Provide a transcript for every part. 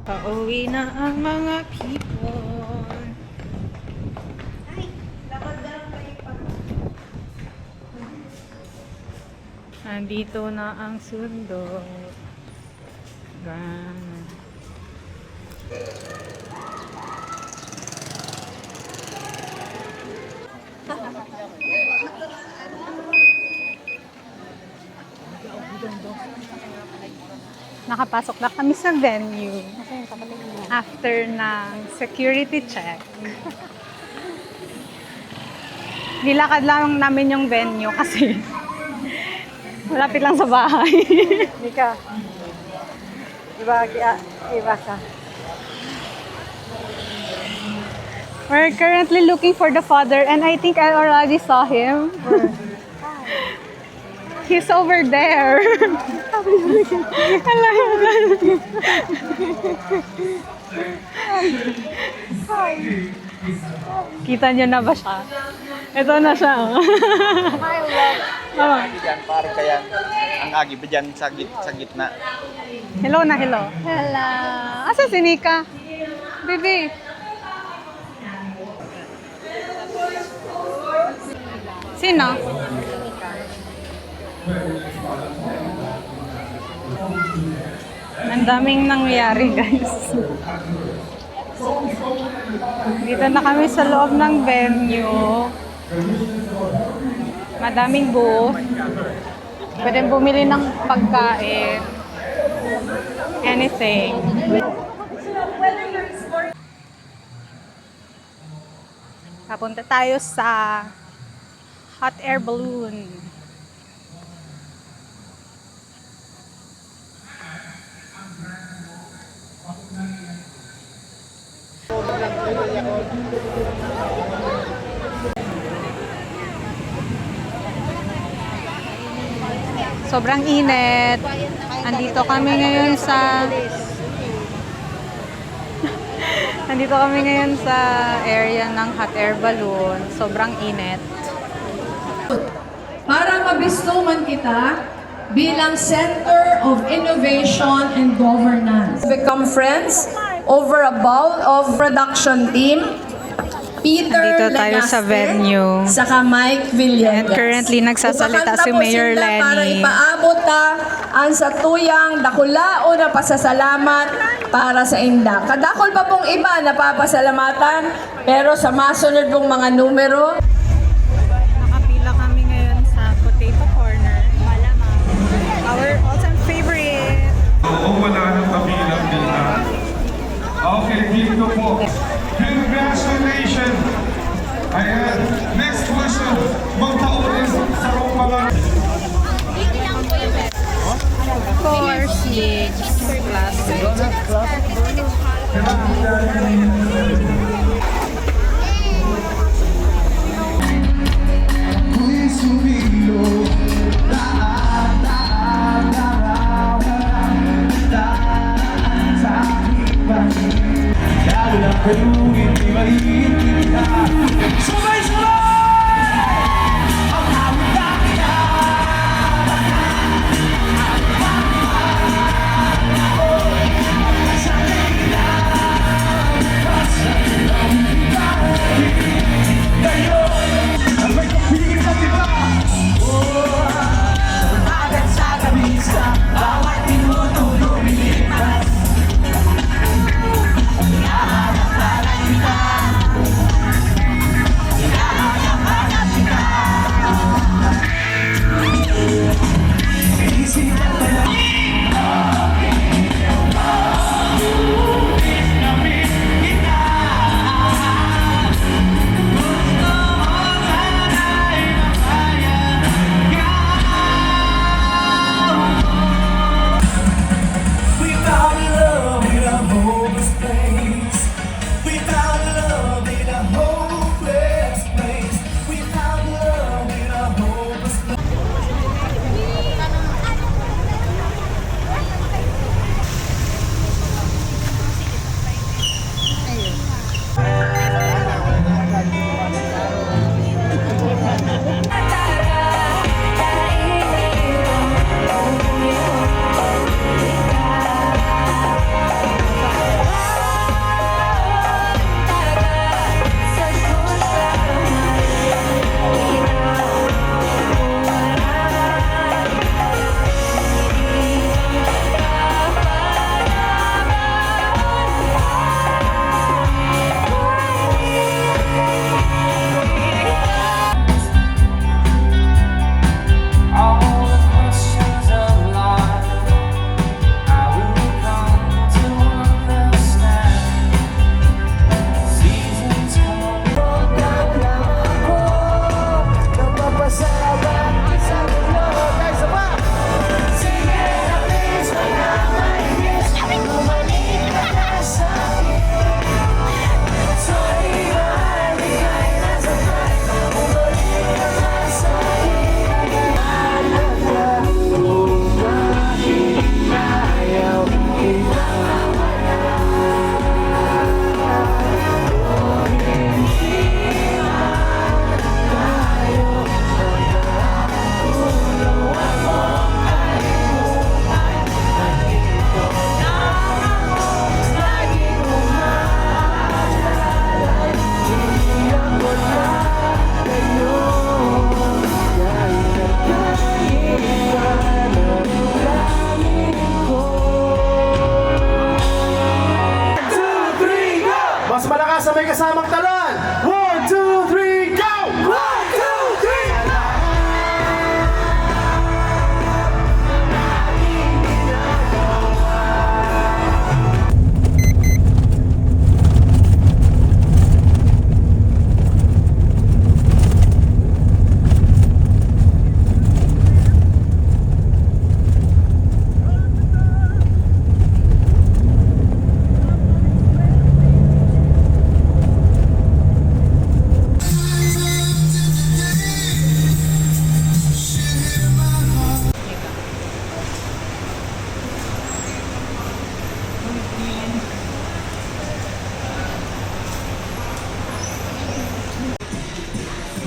Pauwi na ang mga people. Nandito na ang sundo. Ganun. Nakapasok na kami sa venue after ng security check. Nilakad lang namin yung venue kasi malapit lang sa bahay. Mika. Iba ka. We're currently looking for the father and I think I already saw him. He's over there. Kita niyo na ba siya? Ito na siya. Hi, love. Oh. Diyan, parang kaya ang agi ba dyan sa gitna? Hello na, hello. Hello. Asa si Nika? Baby. Sino? Ang daming nangyari, guys. Dito na kami sa loob ng venue. Madaming booth. Pwede bumili ng pagkain. Anything. Papunta tayo sa hot air balloon. Sobrang init. Andito kami ngayon sa area ng hot air balloon. Sobrang init. Para mabisto man kita bilang Center of Innovation and Governance. Become friends over a bowl of production team. Peter Dito tayo sa venue. Saka Mike Villegas. And currently nagsasalita si Mayor Lenny. Para ipaabot ang sa tuyang dakulao na pasasalamat para sa inda. Kadakol pa pong iba na papasalamatan, pero sa masunod pong mga numero, Nakapila kami ngayon sa Potato Corner. Our all-time favorite. Oo, wala nang kabilang bilang. Okay, dito po. Congratulations! Ayan, next question. Magtaulis sa Romalan. 4, 6, classic.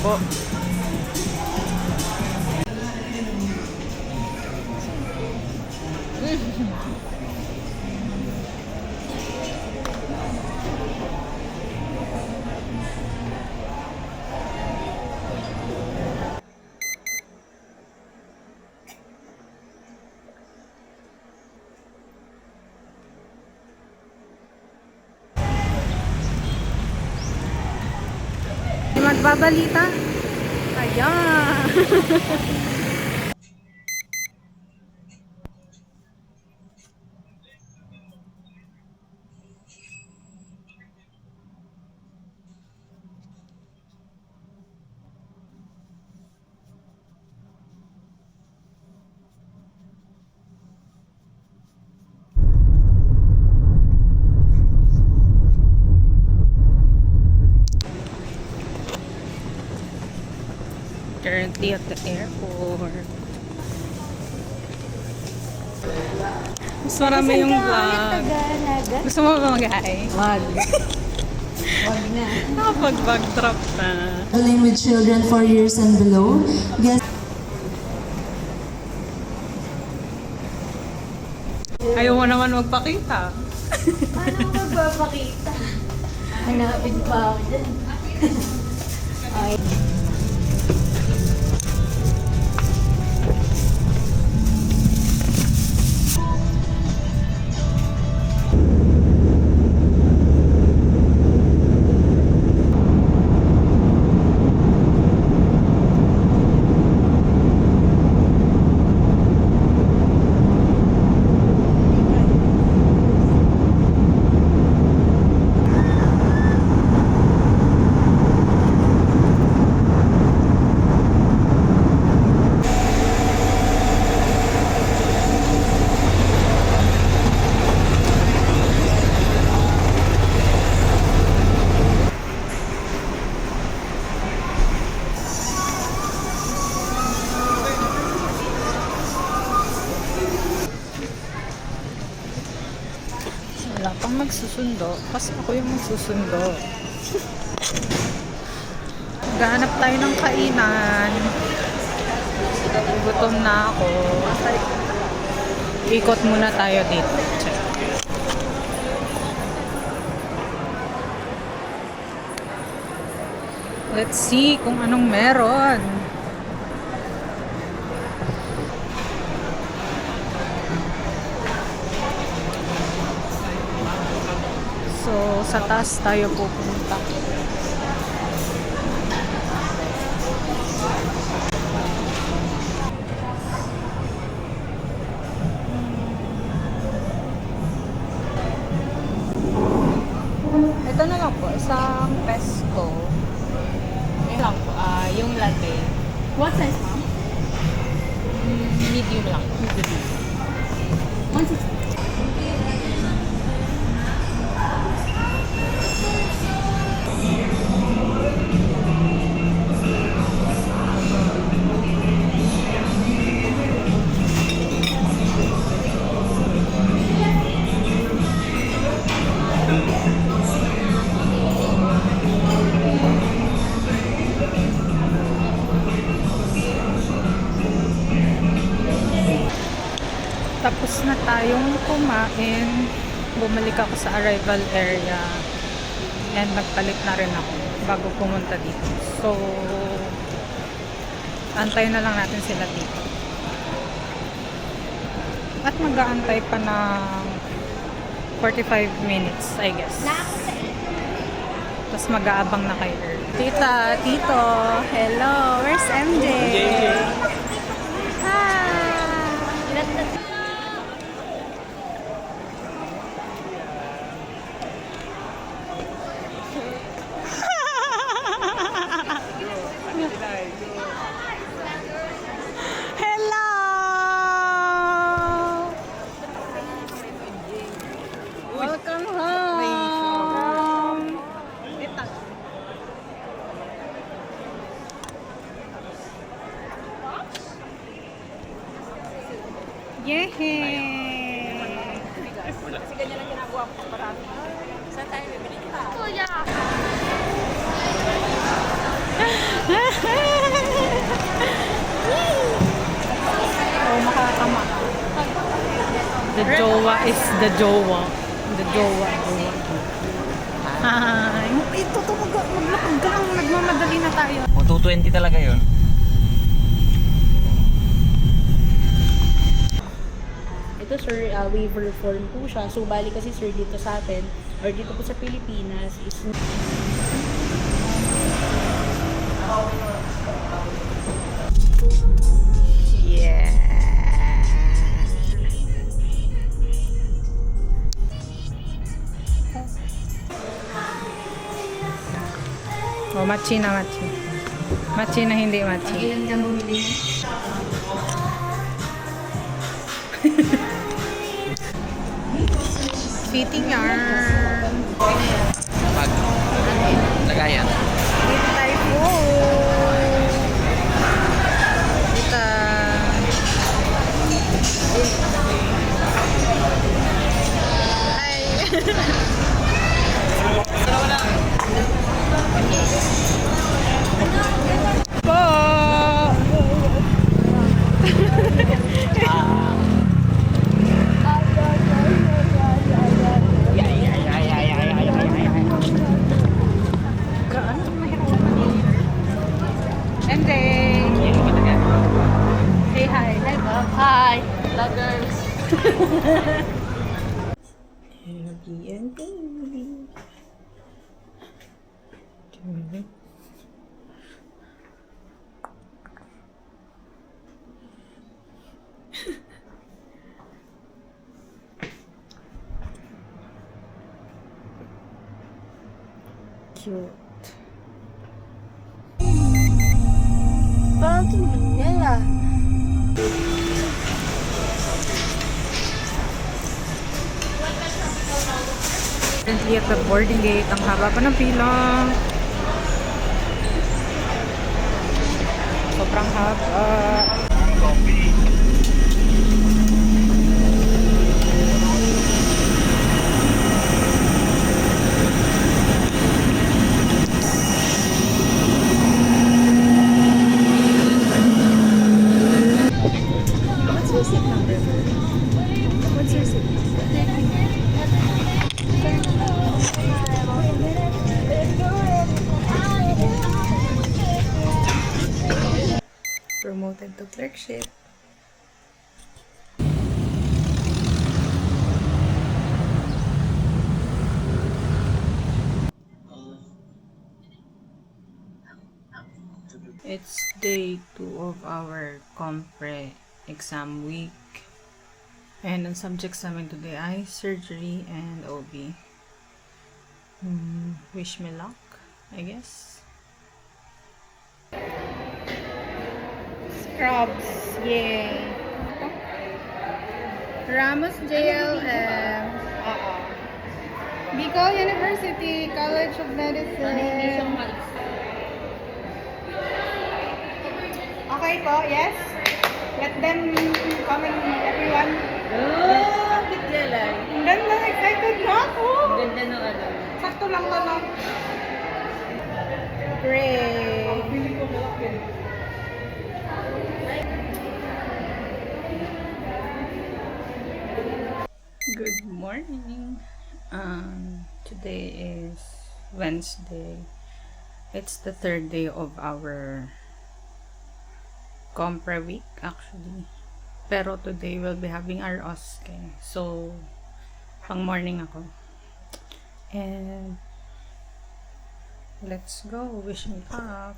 po. Magbabalita. Ayan. Currently at the airport. Mas marami yung vlog. Gusto mo ba mag-hi? Wag. Wag na. Nakapag-backdrop na. Traveling with children 4 years and below. Guests Ayaw mo naman magpakita. Paano ko magpapakita? Hanapin pa ako dyan. Ay. Wala pang magsusundo. Kasi ako yung magsusundo. Gahanap tayo ng kainan. Gutom na ako. Ikot muna tayo dito. Check. Let's see kung anong meron. So, sa taas tayo pupunta. Ito na lang po, isang pesto. Ito lang po, yung latte. What size, ma'am? Medium lang. Tapos na tayong kumain. Bumalik ako sa arrival area. And nagpalit na rin ako bago pumunta dito. So, antayin na lang natin sila dito. At mag-aantay pa ng 45 minutes, I guess. Tapos mag-aabang na kay Earl. Tita, Tito, hello. Where's MJ? Hi! Hello! Welcome home! Yehey! Kasi ganyan lang ginagawa ko parami. Saan tayo bibili? Kuya! Oh, makakama. The jowa is the jowa. The jowa. Hi. Ito to, maglakad ka lang. Nagmamadali na tayo. O 220 talaga yun. Ito sir, waiver form po siya. So bali kasi sir dito sa atin or dito po sa Pilipinas is Oh, machi na machi. Machi na hindi machi. ilan ka bumili? Fitting yarn. Pag lagayan. Dito tayo po. Dito. Po. And then, say hi. Hi, Bob. Hi, vloggers. Cute. Parang tumingin ah. Currently at the boarding gate. Ang haba pa ng pila. Sobrang haba. What's your seat number? What's your seat Promoted to clerkship. It's day 2 of our compre exam week. And ang subjects namin today ay surgery and OB. Wish me luck, I guess. Scrubs, yay! Ramos JLM. Bicol University College of Medicine. Okay po, yes? Let them come in, everyone. Oh, bigla lang. Ang ganda, excited na ako. Ganda ng ano. Sakto lang to, no? Great. Good morning. Today is Wednesday. It's the 3rd day of our compre week actually. Pero today we'll be having our OSCE. So, pang morning ako. And let's go. Wish me luck.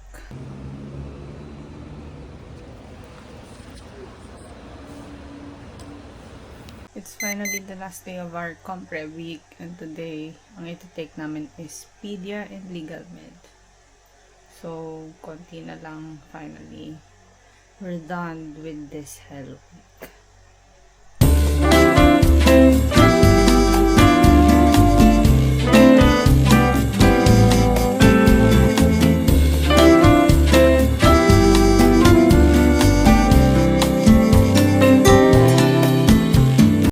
It's finally the last day of our compre week, and today ang iti-take namin is Pedia and Legal Med. So, konti na lang finally. We're done with this hell week.